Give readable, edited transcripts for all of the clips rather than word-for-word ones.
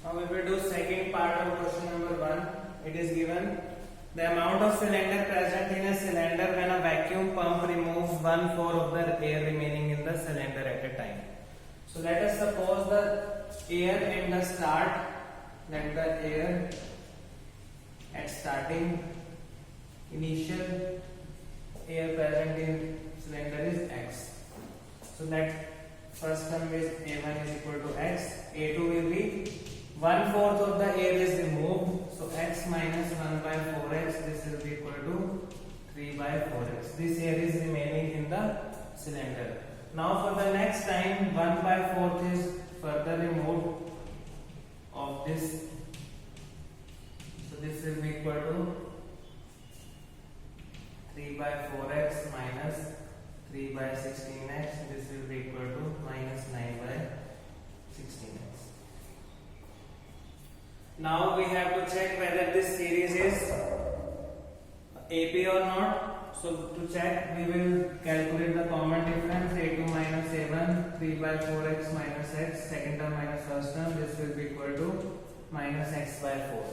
Now we will do second part of question number 1. It is given the amount of cylinder present in a cylinder when a vacuum pump removes 1/4 of the air remaining in the cylinder at a time. So let us suppose the air in the start, let the air at starting initial air present in cylinder is x. So that first term is A1 is equal to x. A2 will be 1/4 of the air is removed, so x minus 1/4x, this will be equal to 3/4x. This air is remaining in the cylinder. Now for the next time 1/4 is further removed of this, so this will be equal to 3/4x minus 3/16x, this will be equal to minus 9/16x. Now we have to check whether this series is AP or not. So to check, we will calculate the common difference. A2 minus A1, 3/4x minus x, second term minus first term, this will be equal to minus x/4.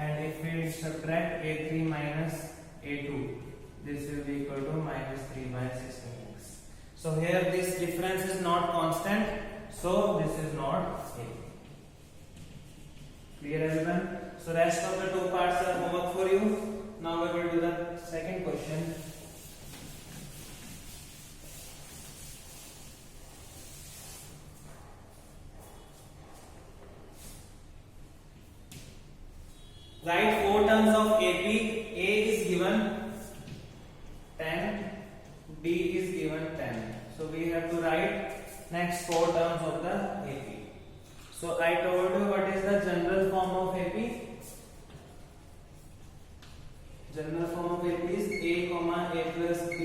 And if we subtract A3 minus A2, this will be equal to minus 3/16x. So here this difference is not constant, so this is not A. Clear everyone? So rest of the two parts are homework for you. Now we will do the second question. Write 4 terms of AP. A is given 10, B is given 10. So we have to write next 4 terms of the AP. So I told you what is the general form of AP. General form of AP is A, A plus B,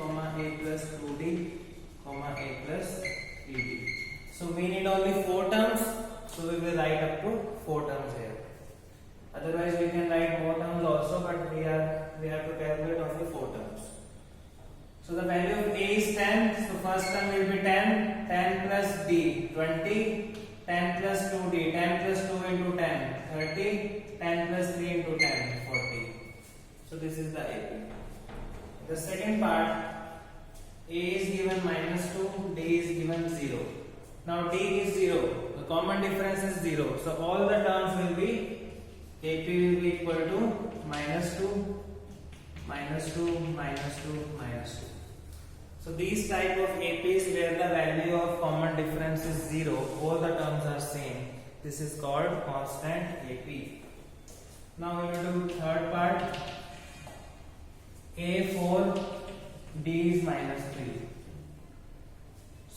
A plus 2D, A plus 3D. So we need only 4 terms. So we will write up to 4 terms here. Otherwise we can write more terms also, but we have to calculate only 4 terms. So the value of A is 10. So first term will be 10. 10 plus D 20. 10 plus 2D, 10 plus 2 into 10, 30, 10 plus 3 into 10, 40. So this is the AP. The second part, A is given minus 2, D is given 0. Now D is 0, the common difference is 0. So all the terms will be, AP will be equal to minus 2, minus 2, minus 2, minus 2. So these type of APs where the value of common difference is 0, all the terms are same. This is called constant AP. Now we will do third part. A4, D is minus 3.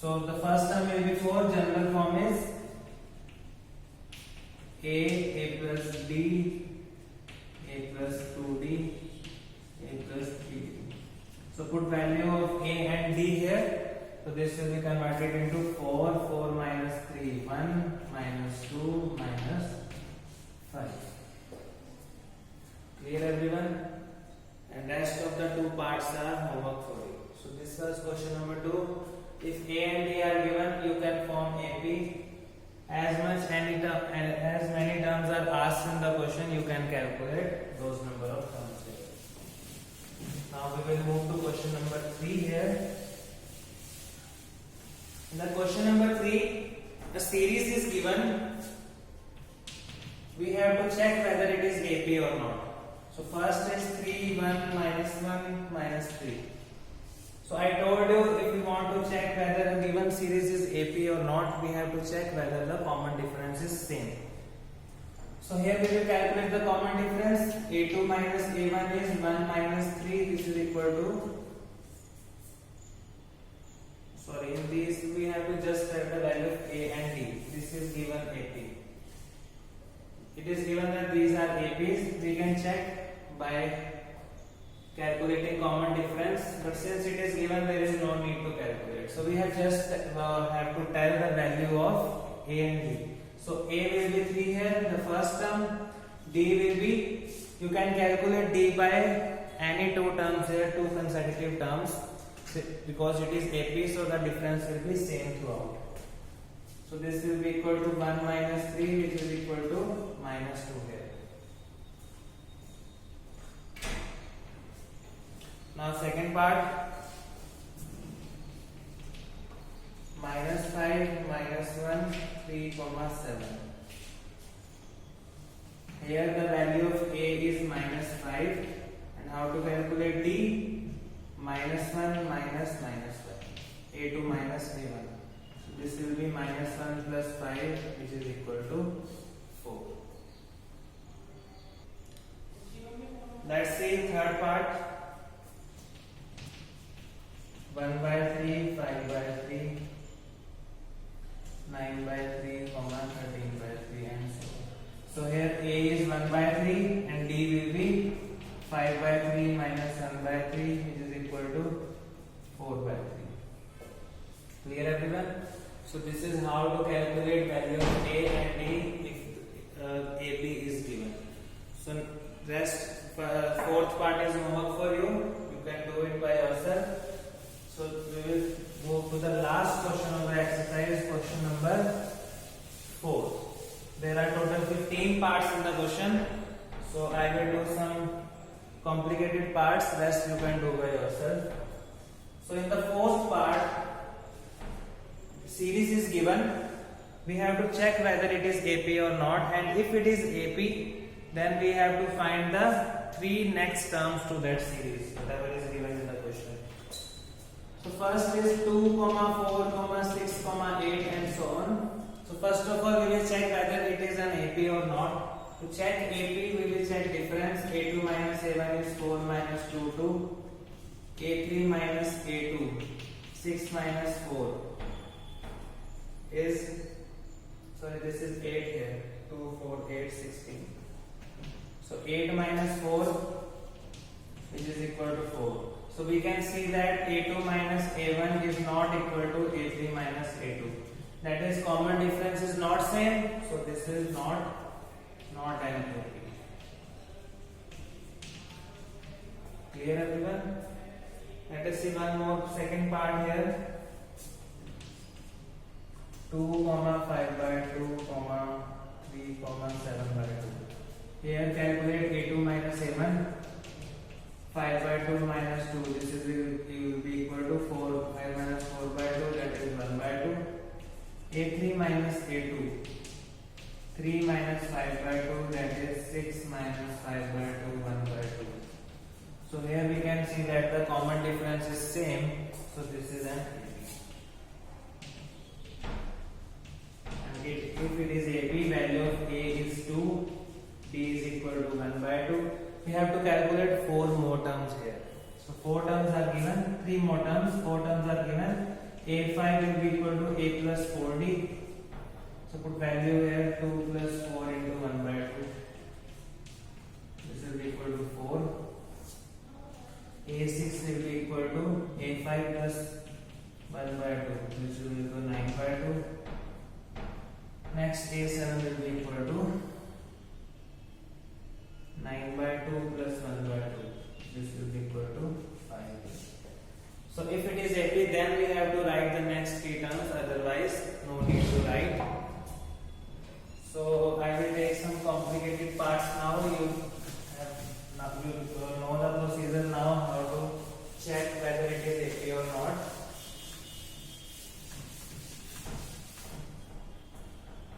So the first term will be 4, general form is A plus D, A plus 2D, A plus 3D. So put value of A and D here. So this will be converted into 4, 4 minus 3, 1, minus 2, minus 5. Clear everyone? And rest of the 2 parts are homework for you. So this was question number 2. If A and D are given, you can form AP. As many terms are asked in the question, you can calculate those number of terms. Now we will move to question number 3 here. In the question number 3, the series is given. We have to check whether it is AP or not. So first is 3, 1, minus 3. So I told you if we want to check whether a given series is AP or not, we have to check whether the common difference is same. So here we will calculate the common difference. A2 minus A1 is 1 minus 3. This is equal to, in these we have to just set the value of A and D. This is given AP. It is given that these are APs. We can check by calculating common difference. But since it is given, there is no need to calculate. So we have just have to tell the value of A and D. So A will be 3 here, the first term. D will be, you can calculate D by any 2 terms here, 2 consecutive terms, because it is AP, so the difference will be same throughout. So this will be equal to 1 minus 3, which is equal to minus 2 here. Now second part, minus 5, minus 1, 3, 7. Here the value of A is minus 5, and how to calculate D? Minus 1 minus minus 1. A2 minus A1. So this will be minus 1 plus 5, which is equal to 4. Let's see third part. 1 by 3, 5 by 3, 9 by 3, 13 by 3, and so on. So here A is 1 by 3 and D will be 5 by 3 minus 1 by 3, which is equal to 4 by 3. Clear everyone? So this is how to calculate value of A and D if AB is given. So rest fourth part is homework for you. You can do it by yourself. So we will move to the last question of the exercise, question number 4. There are total 15 parts in the question. So I will do some complicated parts, rest you can do by yourself. So in the fourth part, series is given. We have to check whether it is AP or not, and if it is AP, then we have to find the 3 next terms to that series, whatever is given in the question. So first is 2, 4, 6, 8 and so on. So first of all we will check whether it is an AP or not. To check AP we will check difference. A2 minus A1 is 4 minus 2, 2. A3 minus A2, 6 minus 4 is, sorry, this is 8 here, 2, 4, 8, 16. So 8 minus 4, which is equal to 4. So we can see that A2 minus A1 is not equal to A3 minus A2. That is, common difference is not same. So this is not an AP. Clear everyone? Let us see one more second part here. 2, 5 by 2, 3, 7 by 2. Here calculate A2 minus A1. 5 by 2 minus 2, this is will be equal to 4. 5 minus 4 by 2, that is 1 by 2. A3 minus A2, 3 minus 5 by 2, that is 6 minus 5 by 2, 1 by 2. So here we can see that the common difference is same. So this is an AP. And if it is AP, value of A is 2, D is equal to 1 by 2. We have to calculate 4 more terms here. So 4 terms are given, 3 more terms, 4 terms are given. A5 will be equal to A plus 4D. So put value here, 2 plus 4 into 1 by 2. This will be equal to 4. A6 will be equal to A5 plus 1 by 2, which will be equal to 9 by 2. Next A7 will be equal to 9 by 2 plus 1 by 2. This will be equal to 5. So if it is AP, then we have to write the next 3 terms, otherwise no need to write. So I will take some complicated parts now. You know the procedure now, how to check whether it is AP or not.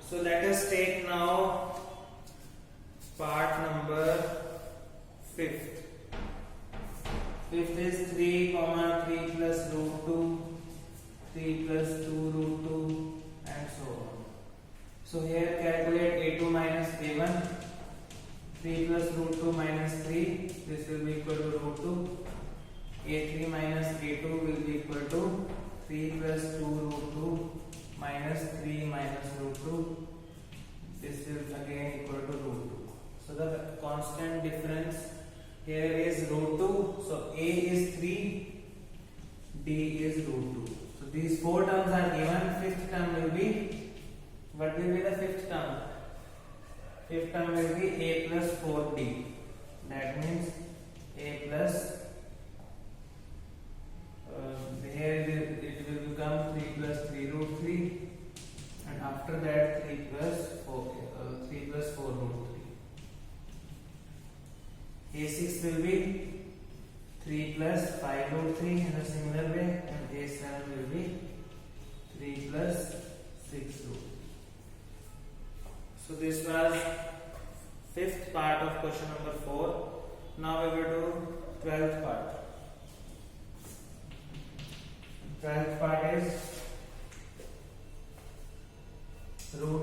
So let us take now part number 5th. 5th is 3, 3 plus root 2, 3 plus 2 root 2, and so on. So here calculate A2 minus A1. 3 plus root 2 minus 3, this will be equal to root 2. A3 minus A2 will be equal to 3 plus 2 root 2 minus 3 minus root 2. This is again equal to root 2. So the constant difference here is root 2. So A is 3, D is root 2. So these 4 terms are given. 5th term will be, what will be the 5th term? 5th term will be A plus 4D. That means A plus, here it will become 3 plus 3 root 3, and A6 will be 3 plus 5 root 3 in a similar way, and A7 will be 3 plus 6 root. So this was fifth part of question number 4. Now we will do 12th part. 12th part is root